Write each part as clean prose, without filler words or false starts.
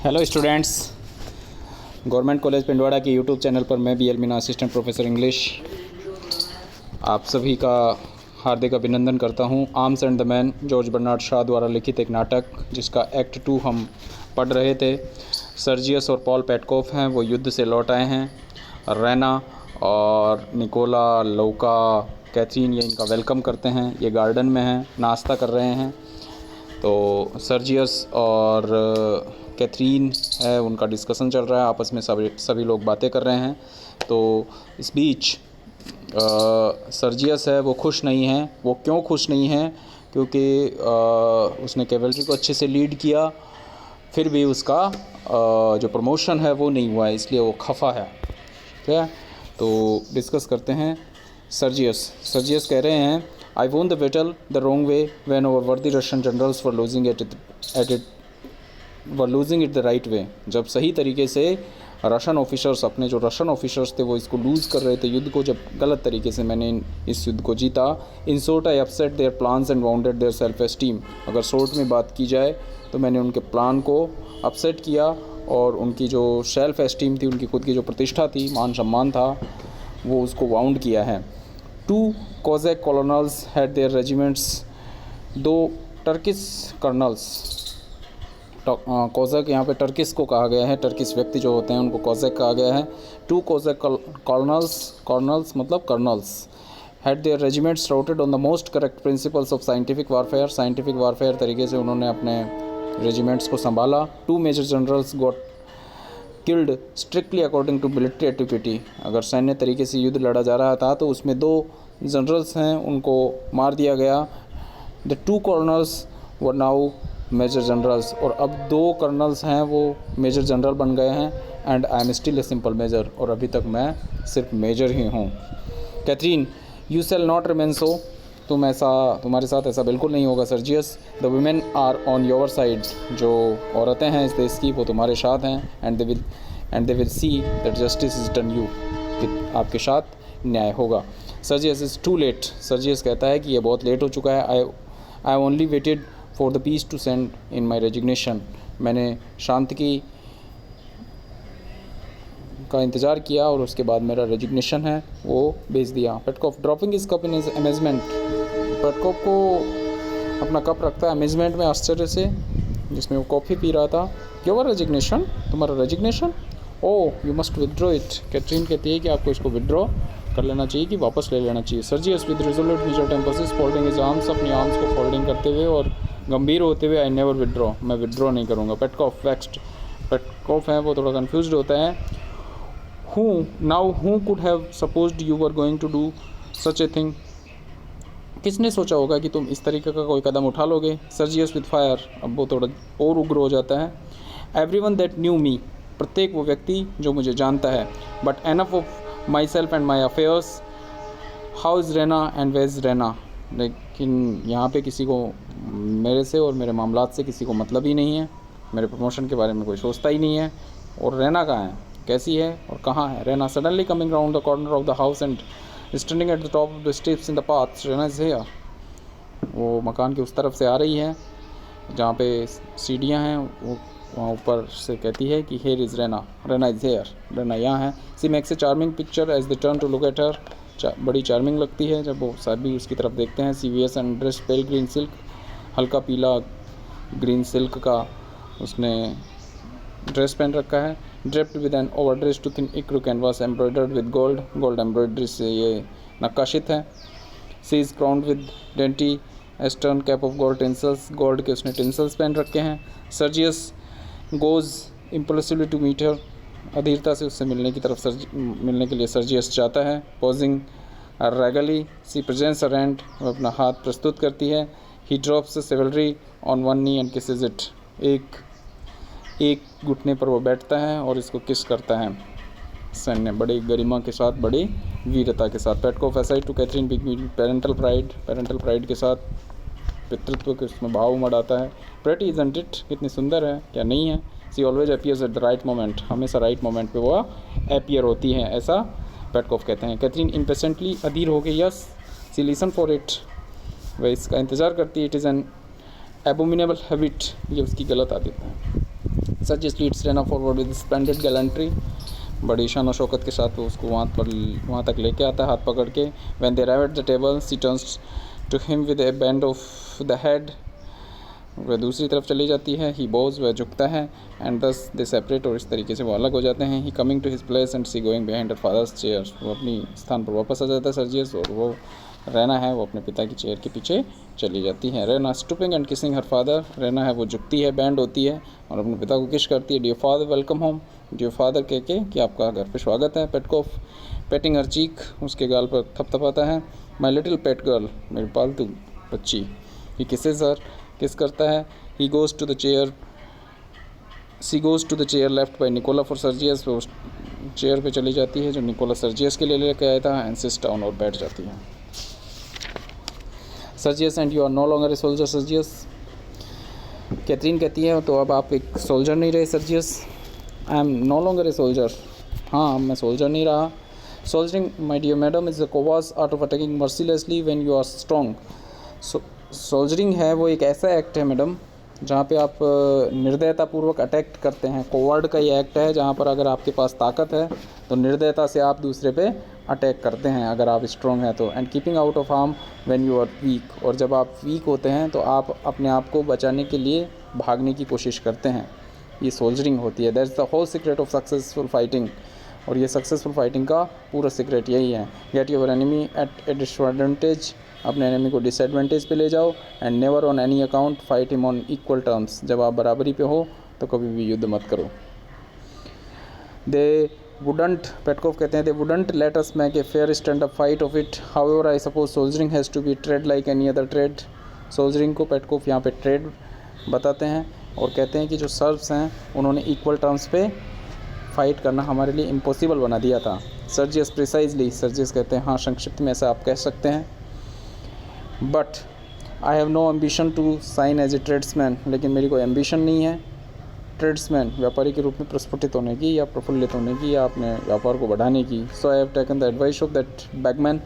Hello students, government college Pindwara के YouTube channel पर मैं BL Meena assistant professor English आप सभी का हार्दिक अभिनंदन करता हूं। Arms and the man George Bernard Shaw द्वारा लिखित एक नाटक जिसका एक्ट 2 हम पढ़ रहे थे। सर्जियस और पॉल पेटकोफ हैं, वो युद्ध से लौट आए हैं। रैना और निकोला, लौका, कैथरीन ये इनका वेलकम करते हैं। ये गार्डन में हैं, नाश्ता कर रहे हैं। तो सर्जियस और कैथरीन है, उनका डिस्कशन चल रहा है, आपस में सभी लोग बातें कर रहे हैं। तो इस बीच सर्जियस है वो खुश नहीं है। वो क्यों खुश नहीं है? क्योंकि उसने कैवलरी को अच्छे से लीड किया, फिर भी उसका जो प्रमोशन है वो नहीं हुआ है, इसलिए वो खफा है। ठीक है, तो डिस्कस करते हैं। सर्जियस कह रहे हैं, I won the battle the wrong way when our worthy Russian generals were losing it the right way। जब सही तरीके से रशियन ऑफिसर्स, अपने जो रशियन ऑफिसर्स थे वो इसको लूज़ कर रहे थे युद्ध को, जब गलत तरीके से मैंने इस युद्ध को जीता। In short I upset their plans and wounded their self esteem. अगर शॉर्ट में बात की जाए तो मैंने उनके प्लान को अपसेट किया और उनकी जो सेल्फ एस्टीम थी, उनकी खुद की जो प्रतिष्ठा थी, मान सम्मान था, वो उसको वाउंड किया है। 2 Cossack colonels had their regiments. 2 Turkish colonels, Cossack यहाँ पे टर्किश को कहा गया है, टर्किश व्यक्ति जो होते हैं उनको कोज़ैक कहा गया है। 2 कोज़ैक कॉलोनल्स मतलब colonels had their regiments routed on the most correct principles of scientific warfare तरीके से उन्होंने अपने रेजिमेंट्स को संभाला। 2 major generals got killed strictly according to military etiquette. अगर सैन्य तरीके से युद्ध लड़ा जा रहा था तो उसमें 2 जनरल्स हैं, उनको मार दिया गया। The 2 colonels were now major generals, और अब 2 कर्नल्स हैं वो मेजर जनरल बन गए हैं। And I am still a simple major, और अभी तक मैं सिर्फ मेजर ही हूँ। Catherine, you shall not remain so. तुम्हारे साथ ऐसा बिल्कुल नहीं होगा। Sergius, the women are on your side. जो औरतें हैं इस देश की वो तुम्हारे साथ हैं। And they will see that justice is done you, कि आपके साथ न्याय होगा। Sergius, is too late. Sergius कहता है कि ये बहुत लेट हो चुका है। I only waited for the peace to send in my resignation. मैंने शांति का इंतज़ार किया और उसके बाद मेरा रेजिग्नेशन है वो भेज दिया। Petkoff, dropping his cup in his amazement. Petkoff को अपना कप रखता है अमेजमेंट में, आश्चर्य से, जिसमें वो कॉफ़ी पी रहा था। योर रेजिग्नेशन, तुम्हारा resignation? Oh you must withdraw it. Catherine कहती है कि आपको इसको विदड्रॉ कर लेना चाहिए, कि वापस ले लेना चाहिए। Sergius with resolute major emphasis folding his arms, अपनी आर्म्स को फोल्डिंग करते हुए और गंभीर होते हुए, आई नेवर विदड्रॉ, मैं विदड्रॉ नहीं करूँगा। पेटकोफ वेक्स्ड। पेटकोफ है वो थोड़ा कन्फ्यूज्ड होता है। Who could have supposed you were going to do such a thing? किसने सोचा होगा कि तुम इस तरीके का कोई कदम उठा लोगे। सर्जियस विद फायर, अब वो थोड़ा और उग्र हो जाता है। Everyone that knew me, प्रत्येक वो व्यक्ति जो मुझे जानता है। But enough of myself and my affairs. How is Rena and where is Rena? लेकिन यहाँ पे किसी को मेरे से और मेरे मामलात से किसी को मतलब ही नहीं है। मेरे प्रमोशन के बारे में कोई सोचता ही नहीं है। और रेना कहाँ है, कैसी है और कहाँ है? Raina suddenly coming round the corner of the house and standing at the top of the steps in the path. Raina is here. वो मकान की उस तरफ से आ रही है जहाँ पे सीढ़ियाँ हैं, वो वहाँ ऊपर से कहती है कि here is Raina, Raina is here, Raina यहाँ है। She makes a charming picture as they turn to look at her. बड़ी चार्मिंग लगती है जब वो सभी उसकी तरफ देखते हैं। She wears and dress pale green silk, हल्का पीला ग्रीन सिल्क का उसने ड्रेस पहन रखा है। Draped with an over dress to thin ecru canvas embroidered with gold embroidery से ये नक्काशित है। She is crowned with dainty eastern cap of gold tinsels, gold के उसने टिंसल्स पहन रखे हैं। Sergius goes impulsively to meet her, अधीरता से उससे मिलने के लिए सर्जियस जाता है। Pausing regally she presents her hand, वो अपना हाथ प्रस्तुत करती है। He drops chivalry on one knee and kisses it, एक घुटने पर वो बैठता है और इसको किस करता है। सैन्य बड़ी गरिमा के साथ, बड़ी वीरता के साथ। Petkoff aside to Catherine big parental pride के साथ पितृत्व के उसमें भाव उमड़ आता है। प्रेटी इजंट इट, कितनी सुंदर है, क्या नहीं है। She always appears at the right moment, हमेशा राइट मोमेंट पे वो अपीयर होती हैं, ऐसा पेटकोफ कहते हैं। कैथरीन इम्पेशेंटली, अधीर हो गई। Yes she listen for it, वह इसका इंतज़ार करती है। It is an abominable habit, ये उसकी गलत आदत है। Sergius leads Raina forward with splendid gallantry, बड़ी शान और शौकत के साथ वो उसको वहाँ तक लेके आता है हाथ पकड़ के। When they arrive at the table she turns to him with a bend of the head, वह दूसरी तरफ चली जाती है। ही बोज, वह झुकता है। एंड दस दे सेपरेट, और इस तरीके से वो अलग हो जाते हैं। He coming to his place and she going behind her father's chair, वो अपनी स्थान पर वापस आ जाता है सर्जियस, और वो रेना है वो अपने पिता की चेयर के पीछे चली जाती है। Raina stooping and kissing her father, Raina है वो झुकती है, बैंड होती है और अपने पिता को किस करती है। Dear father welcome home, dear father कह के कि आपका घर पे स्वागत है। पेटकोफ पेटिंग हर चीक, उसके गाल पर थपथपाता है। माई लिटिल पेट गर्ल, मेरी पालतू बच्ची। ही किसेस हर, किस करता है। He goes to the chair, she goes to the chair left by Nicola for Sergius, वो चेयर पे चली जाती है जो निकोला सर्जियस के लिए लेकर आया था। एंड सिट्स डाउन, और बैठ जाती है। Sergius and you are no longer a soldier Sergius, Catherine कहती है तो अब आप एक सोल्जर नहीं रहे Sergius. I am no longer a soldier, हाँ मैं सोल्जर नहीं रहा। Soldiering my dear madam is the coward's art of attacking mercilessly when you are strong. Soldiering है वो एक ऐसा एक्ट है मैडम जहाँ पे आप निर्दयतापूर्वक अटैक करते हैं। कोवर्ड का ये एक्ट है जहाँ पर अगर आपके पास ताकत है तो निर्दयता से आप दूसरे पे अटैक करते हैं अगर आप स्ट्रॉन्ग हैं तो। And keeping out of harm when you are weak, और जब आप वीक होते हैं तो आप अपने आप को बचाने के लिए भागने की कोशिश करते हैं। ये सोल्जरिंग होती है। That's the whole secret of successful fighting, और ये सक्सेसफुल फाइटिंग का पूरा सीक्रेट यही है। Get your enemy at a disadvantage, अपने एनिमी को डिसएडवांटेज पे ले जाओ। And never on any account fight him on equal terms, जब आप बराबरी पे हो तो कभी भी युद्ध मत करो। दे वुडंट, पेटकोफ कहते हैं, they wouldn't let us make a fair stand up fight of it, however I suppose soldiering has to be trade like any other trade. Soldiering को पेटकोफ यहाँ पे ट्रेड बताते हैं और कहते हैं कि जो सर्व्स हैं उन्होंने इक्वल टर्म्स पे फाइट करना हमारे लिए इम्पॉसिबल बना दिया था। सर्जियस प्रिसाइजली, सर्जियस कहते हैं हाँ संक्षिप्त में ऐसा आप कह सकते हैं। But I have no ambition to shine as a tradesman, लेकिन मेरी कोई एम्बिशन नहीं है ट्रेड्समैन व्यापारी के रूप में प्रस्फुटित होने की या प्रफुल्लित होने की या अपने व्यापार को बढ़ाने की। So I have taken the advice of that bagman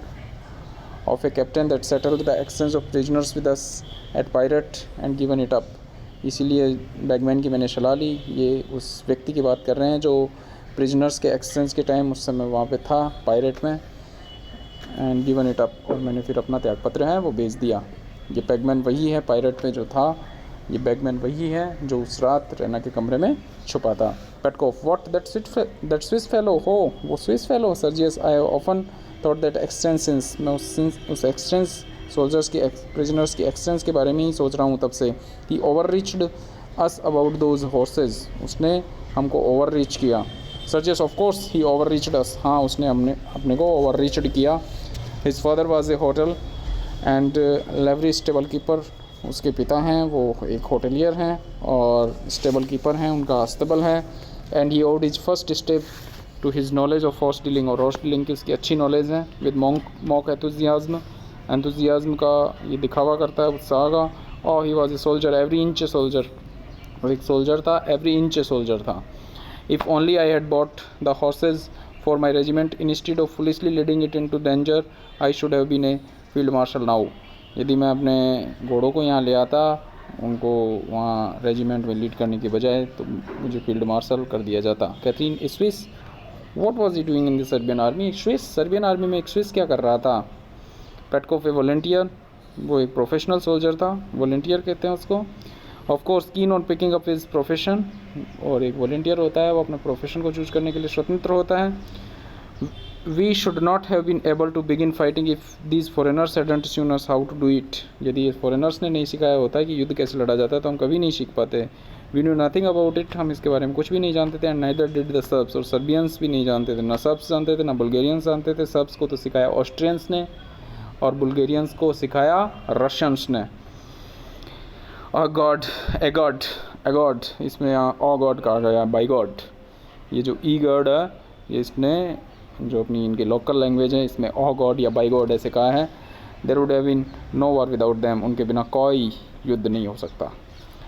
of a captain that settled the exchange of prisoners with us at Pirot and given it up. इसीलिए बैगमैन की मैंने सलाह ली। ये उस व्यक्ति की बात कर रहे हैं जो प्रिजनर्स के एक्सचेंज के टाइम उस समय वहाँ पे था पायरेट में। एंड गिवन इट अप, और मैंने फिर अपना त्यागपत्र है वो भेज दिया। ये बैगमैन वही है पायरेट में जो था, ये बैगमैन वही है जो उस रात रेना के कमरे में छुपा था। Petkoff what that Swiss fellow, हो वो Swiss fellow. Sergius I have often thought that exchange, since मैं उस एक्सचेंज सोल्जर्स की प्रिजनर्स की एक्सचेंज के बारे में ही सोच रहा हूँ तब से। He overreached us about those horses, उसने हमको ओवर रीच किया। Sergius of course he overreached us, हाँ उसने अपने को ओवर रीच्ड किया। His father was a hotel and लेवरी stable keeper, उसके पिता हैं वो एक होटलियर हैं और स्टेबल कीपर हैं, उनका अस्तबल है। And he owed his first step to his knowledge of horse dealing, और हॉर्स डीलिंग की उसकी अच्छी नॉलेज है। विद मॉक एंथुजियाज्म का ये दिखावा करता है उत्साह का। और he was a soldier every inch a soldier, वो एक सोल्जर था, एवरी इंच ए सोल्जर था। If only I had bought the horses for my regiment instead of foolishly leading it into danger I should have been a field marshal now. यदि मैं अपने घोड़ों को यहाँ ले आता उनको वहाँ रेजिमेंट में लीड करने के बजाय तो मुझे फील्ड मार्शल कर दिया जाता। Catherine Swiss, what was he doing in the Serbian army. Swiss, Serbian army में एक स्विस क्या कर रहा था। पेटकोफ ए वॉलंटियर, वो एक प्रोफेशनल सोल्जर था, वॉलंटियर कहते हैं उसको। Of course keen on picking up his profession, और एक वॉलंटियर होता है वो अपने प्रोफेशन को चूज करने के लिए स्वतंत्र होता है। We should not have been able to begin fighting if these foreigners hadn't shown us how to do it. यदि ये फॉरेनर्स ने नहीं सिखाया होता है कि युद्ध कैसे लड़ा जाता है तो हम कभी नहीं सीख पाते। We knew nothing about it, हम इसके बारे में कुछ भी नहीं जानते थे। And neither did the Serbs, और सर्बियंस भी नहीं जानते थे, ना सर्ब्स जानते थे ना बुल्गेरियंस जानते थे। सर्ब्स को तो सिखाया ऑस्ट्रियंस ने और बुल्गेरियंस को सिखाया रशियंस ने। गॉड इसमें ओ गॉड कहा गया, बाई गॉड। ये जो ई गॉड है ये इसने जो अपनी इनकी लोकल लैंग्वेज है इसमें ओ गॉड या बाई गॉड ऐसे कहा है। There would have been no war without them, उनके बिना कोई युद्ध नहीं हो सकता।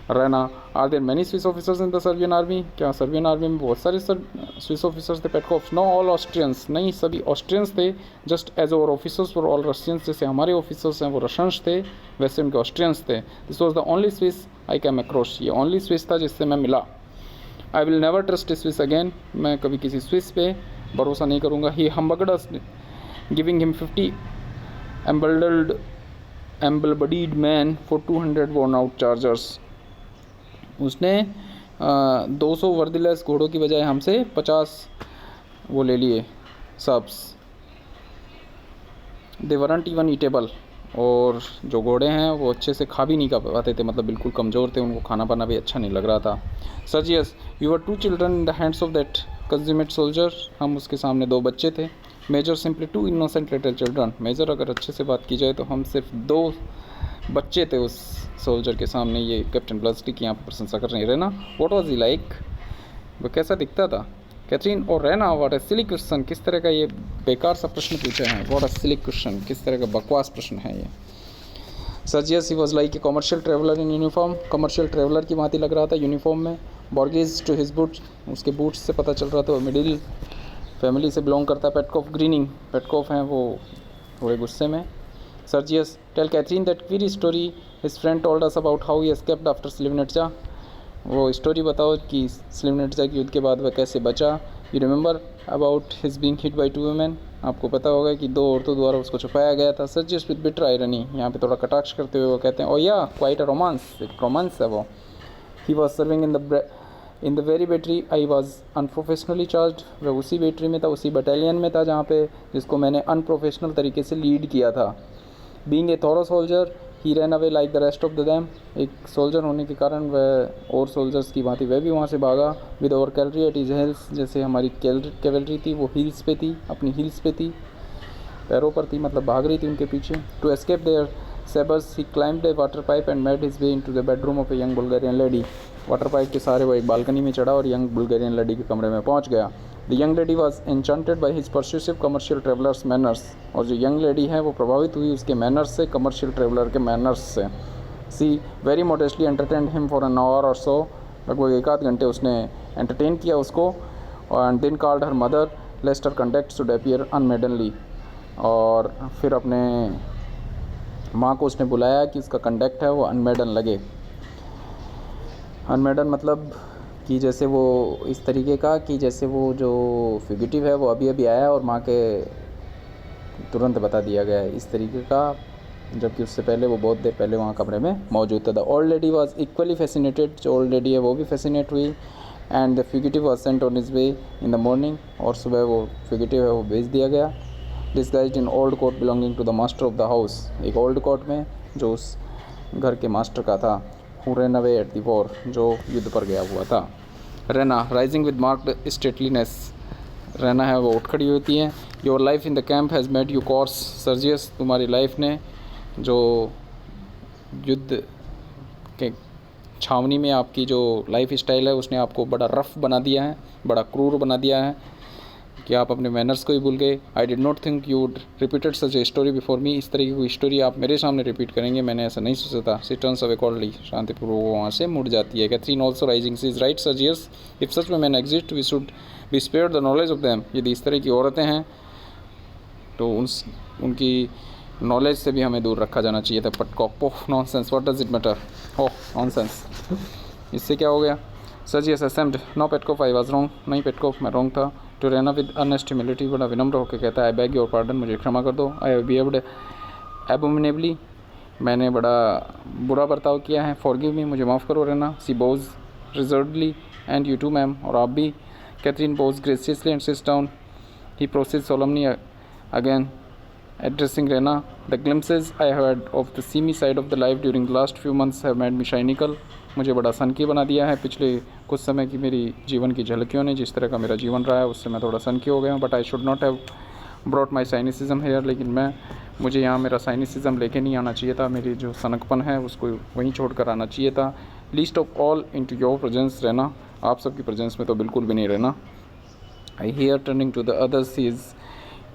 Raina, are there many Swiss officers in the Serbian army, क्या सर्बियन आर्मी में बहुत सारे स्विस ऑफिसर्स थे। पेटकोफ, नो ऑल ऑस्ट्रियंस, नहीं सभी ऑस्ट्रियंस थे। Just as over officers for all Russians, जैसे हमारे ऑफिसर्स हैं वो रशियंस थे वैसे उनके ऑस्ट्रियंस थे। This was the only Swiss I came across, ये ओनली स्विस था जिससे मैं मिला। I will never trust Swiss again, मैं कभी किसी स्विस पे भरोसा नहीं करूँगा। He humbugged us giving him 50 able bodied men for 200 worn out chargers. उसने 200 वर्दीलेस घोड़ों की बजाय हमसे 50 वो ले लिए subs. They weren't even eatable, और जो घोड़े हैं वो अच्छे से खा भी नहीं कर पाते थे, मतलब बिल्कुल कमज़ोर थे, उनको खाना पाना भी अच्छा नहीं लग रहा था। Sergius, you were 2 children in the hands of that consummate soldier, हम उसके सामने 2 बच्चे थे। Major simply 2 innocent little children, major अगर अच्छे से बात की जाए तो हम सिर्फ 2 बच्चे थे उस सोल्जर के सामने। ये कैप्टन ब्लस्टी की यहाँ पर प्रशंसा कर रहे हैं। Raina, what was he like, वो कैसा दिखता था। कैथरीन, और Raina, what a silly question, किस तरह का ये बेकार सा प्रश्न पूछे हैं। व्हाट अ सिली क्वेश्चन, किस तरह का बकवास प्रश्न है ये। Sergius, he was like a commercial traveller in uniform, commercial traveller की भांति लग रहा था यूनिफॉर्म में। बॉर्गेज टू हिज बूट्स, उसके बूट्स से पता चल रहा था वो मिडिल फैमिली से बिलोंग करता है। पेटकॉफ ग्रीनिंग, पेटकॉफ हैं वो थोड़े गुस्से में। Sergius, tell Catherine that queer story his friend told us about how he escaped after Slivnitza, वो स्टोरी बताओ कि स्लिवनेट्जा के युद्ध के बाद वह कैसे बचा। You remember about his being hit by 2 women, आपको पता होगा कि 2 औरतों द्वारा उसको छुपाया गया था। सर्जियस विद बिटर आयरनी, यहाँ पे थोड़ा कटाक्ष करते हुए वो कहते हैं, oh yeah quite a romance, एक रोमांस है वो। He was serving in the very battery I was unprofessionally charge, वह उसी बैटरी में था, उसी बटालियन में था जहाँ पे जिसको मैंने अनप्रोफेशनल तरीके से लीड किया था। Being a thorough soldier he ran away like the rest of the them, एक सोल्जर होने के कारण वह और सोल्जर्स की भांति वह भी वहाँ से भागा। With over calorie at his hills, जैसे हमारी कैवलरी थी वो हिल्स पे थी, अपनी हिल्स पे थी, पैरों पर थी, मतलब भाग रही थी उनके पीछे। To escape their sabres he climbed a water pipe and made his way into the bedroom of a young Bulgarian lady, water pipe के सहारे वो एक बालकनी में चढ़ा और यंग बुल्गारियन लेडी के कमरे में पहुँच गया। The young lady was enchanted by his persuasive commercial travellers manners, और जो यंग लेडी है वो प्रभावित हुई उसके मैनर्स से, कमर्शियल ट्रेवलर के मैनर्स से। She very modestly entertain him for an hour or so, लगभग 1 आध घंटे उसने एंटरटेन किया उसको। And then called her mother lest her conduct should appear unmaidenly, और फिर अपने माँ को उसने बुलाया कि उसका कंडक्ट है वो अनमेडन लगे। अनमेडन मतलब कि जैसे वो इस तरीके का कि जैसे वो जो फ्यूगिटिव है वो अभी अभी आया और माँ के तुरंत बता दिया गया है, इस तरीके का, जबकि उससे पहले वो बहुत देर पहले वहाँ कमरे में मौजूद था। The old lady was equally fascinated, जो ओल्ड लेडी है वो भी फैसिनेट हुई। And the fugitive was sent on his way in the morning, और सुबह वो फ्यूगिटिव है वो भेज दिया गया। Disguised in old coat belonging to the master of the house, एक ओल्ड कोट में जो उस घर के मास्टर का था। Who ran away at the war, जो युद्ध पर गया हुआ था। रेना, राइजिंग विद मार्क्ड स्टेटलीनेस, रहना है वो उठ खड़ी होती है। Your life in the camp has made you course, Sergius, तुम्हारी लाइफ ने जो युद्ध के छावनी में आपकी जो लाइफ स्टाइल है उसने आपको बड़ा रफ़ बना दिया है, बड़ा क्रूर बना दिया है कि आप अपने मैनर्स को ही भूल गए। I did not think you would repeated such a story before me, इस तरीके की स्टोरी आप मेरे सामने रिपीट करेंगे, मैंने ऐसा नहीं सोचा था। सी टर्न्स अवे कॉल्डली, शांतिपूर्वक वहाँ से मुड़ जाती है। Catherine also rising, she is right Sergius, if such में men exist we should be spared the knowledge of them, यदि इस तरह की औरतें हैं तो उनकी नॉलेज से भी हमें दूर रखा जाना चाहिए था। Petkoff, oh nonsense, what does it matter, oh nonsense, इससे क्या हो गया। Sergius ashamed, no Petkoff I was wrong, नहीं पेटकॉफ मैं रॉन्ग था। To Raina with earnest humility, बड़ा विनम्र होकर कहता है, आई बैग योर पार्डन, मुझे क्षमा कर दो। आई हैव बिहेव्ड एबोमिनेबली, मैंने बड़ा बुरा बर्ताव किया है। फॉरगिव मी, मुझे माफ़ करो Raina. She bows reservedly, and you too ma'am, और आप भी। Catherine bows graciously and sits down. He proceeds solemnly again addressing Rena, the glimpses I had of the seamy side of the life during the last few months have made me cynical, मुझे बड़ा सनकी बना दिया है पिछले कुछ समय की मेरी जीवन की झलकियों ने, जिस तरह का मेरा जीवन रहा है उससे मैं थोड़ा सनकी हो गया हूँ। But I should not have brought my cynicism here, लेकिन मुझे यहाँ मेरा साइनिसिज्म लेके नहीं आना चाहिए था, मेरी जो सनकपन है उसको वहीं छोड़ कर आना चाहिए था। Least of all into your presence Raina, आप सबकी प्रेजेंस में तो बिल्कुल भी नहीं रहना। I hear turning to the others he is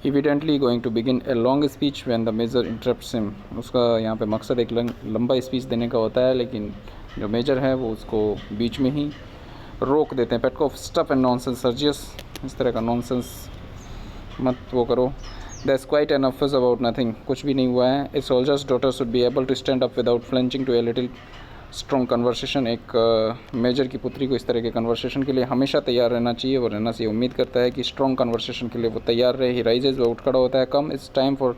evidently going to begin a long speech when the major interrupts him, उसका यहाँ पे मकसद एक लंबा स्पीच देने का होता है, लेकिन जो मेजर है वो उसको बीच में ही रोक देते हैं। Petkoff, stuff and nonsense Sergius, इस तरह का नॉनसेंस मत वो करो। That's quite enough fuss about nothing, कुछ भी नहीं हुआ है। A soldier's daughter should be able to stand up without flinching to a little strong conversation, एक मेजर की पुत्री को इस तरह के कन्वर्सेशन के लिए हमेशा तैयार रहना चाहिए, वो रहना चाहिए। उम्मीद करता है कि स्ट्रॉन्ग कन्वर्सेशन के लिए वो तैयार रहे। ही राइजेज, वो उठ खड़ा होता है। Come it's time for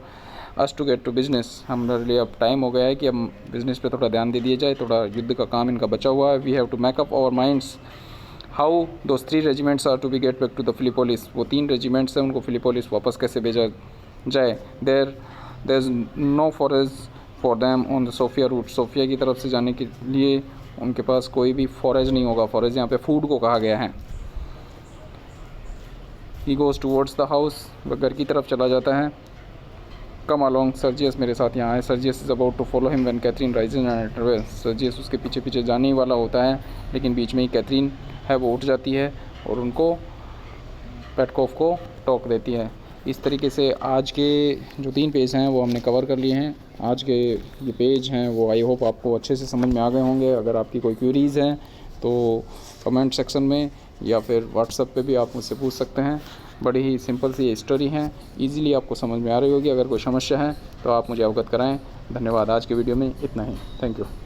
us to get to business, हमारे लिए अब टाइम हो गया है कि अब बिज़नेस पे थोड़ा ध्यान दे दिया जाए, थोड़ा युद्ध का काम इनका बचा हुआ है। We have to make up our minds how those 3 regiments are to be get back to the Philippopolis. वो 3 रेजिमेंट्स हैं, उनको फिलिपोलिस वापस कैसे भेजा जाए। There is no forage for them on the Sofia route. Sofia की तरफ से जाने के लिए उनके पास कोई भी फॉरेज नहीं होगा। फॉरेज यहाँ पे फूड को कहा गया है। He goes towards the house, वह घर की तरफ चला जाता है। कम अलॉन्ग सर्जियस, मेरे साथ यहाँ है। Sergius is about to follow him when Catherine rises and intervals. Sergius उसके पीछे पीछे जाने ही वाला होता है, लेकिन बीच में ही कैथरीन है वो उठ जाती है और उनको पेटकॉफ को टोक देती है। इस तरीके से आज के जो 3 पेज हैं वो हमने कवर कर लिए हैं। आज के ये पेज हैं वो आई होप आपको अच्छे से समझ में आ गए होंगे। अगर आपकी कोई क्वेरीज़ हैं तो कमेंट सेक्शन में या फिर व्हाट्सएप पे भी आप मुझसे पूछ सकते हैं। बड़ी ही सिंपल सी स्टोरी हैं, इजीली आपको समझ में आ रही होगी। अगर कोई समस्या है तो आप मुझे अवगत कराएं। धन्यवाद। आज के वीडियो में इतना ही। Thank you.